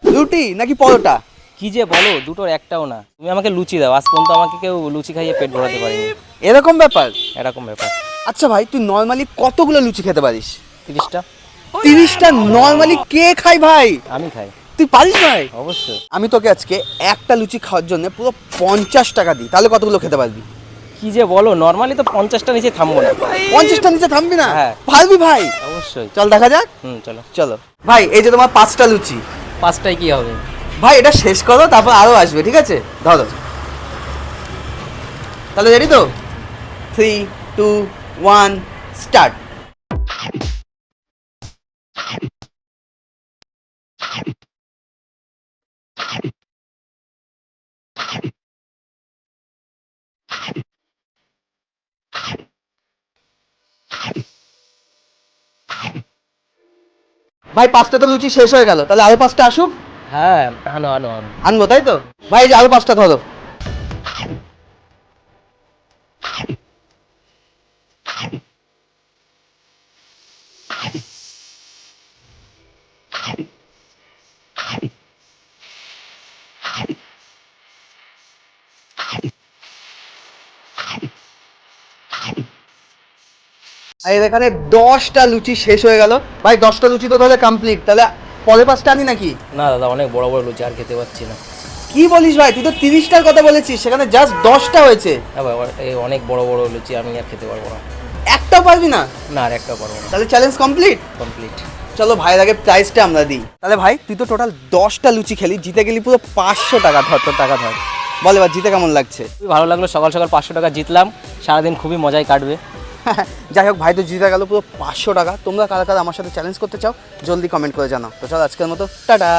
রুটি নাকি পরোটা? কি যে বলো, দুটোর একটাও না। তুমি আমাকে লুচি দাও, আজ পর্যন্ত আমাকে কেউ লুচি খাইয়ে পেট ভরাতে পারেনি। এরকম ব্যাপার? এরকম ব্যাপার। আচ্ছা ভাই, তুই নর্মালি কতগুলো লুচি খেতে পারিস? 30টা। 30টা নর্মালি কে খায় ভাই? আমি খাই। তুই পারিস ভাই? অবশ্যই। আমি তোকে আজকে একটা লুচি খাওয়ার জন্য পুরো 50 টাকা দিই, তাহলে কতগুলো খেতে পারবি? কি যে বলো, নর্মালি তো 50টা নিচে থামবো না। 50টা নিচে থামবি না? হ্যাঁ। পারবি ভাই? অবশ্যই। চল দেখা যাক। চলো। চলো ভাই, এই যে তোমার 5টা লুচি। 5টায় কি হবে? ভাই এটা শেষ করো, তারপর আরো আসবে, ঠিক আছে? ধরো। তাহলে রেডি তো? 3 2 1 স্টার্ট। ভাই 5টা তো লুচি শেষ হয়ে গেল, তাহলে আরো 5টা আসুক। হ্যাঁ, আনো আনো আনো। আনবো তাই তো? ভাই এই যে আরো 5টা ধরো। আর এখানে 10টা লুচি শেষ হয়ে গেল। ভাই 10টা লুচি তো তাহলে কমপ্লিট, তাহলে পরে 5টা আনি নাকি? না দাদা, অনেক বড় বড় লুচি, আর খেতে পাচ্ছি না। কি বলিস ভাই, তুই তো 30টার কথা বলেছিস, সেখানে জাস্ট 10টা হয়েছে। হ্যাঁ ভাই, এই অনেক বড় বড় লুচি আমি আর খেতে পারবো না। একটাও পারবি না? না, আর একটা পারবো না। তাহলে চ্যালেঞ্জ কমপ্লিট। কমপ্লিট। চলো ভাইয়ের আগে প্রাইসটা আমরা দিই। তাহলে ভাই তুই তো টোটাল 10টা লুচি খেলি, জিতে গেলি পুরো 500 টাকা। ধর তোর টাকা ধর। বল এবার জিতে কেমন লাগছে? খুবই ভালো লাগলো, সকাল সকাল 500 টাকা জিতলাম। সারাদিন খুবই মজায় কাটবে। যাই হোক, ভাই তো জিতে গেল পুরো 500 টাকা। তোমরা কারা কারা আমার সাথে চ্যালেঞ্জ করতে চাও জলদি কমেন্ট করে জানাও। তো চলো আজকের মতো টাটা।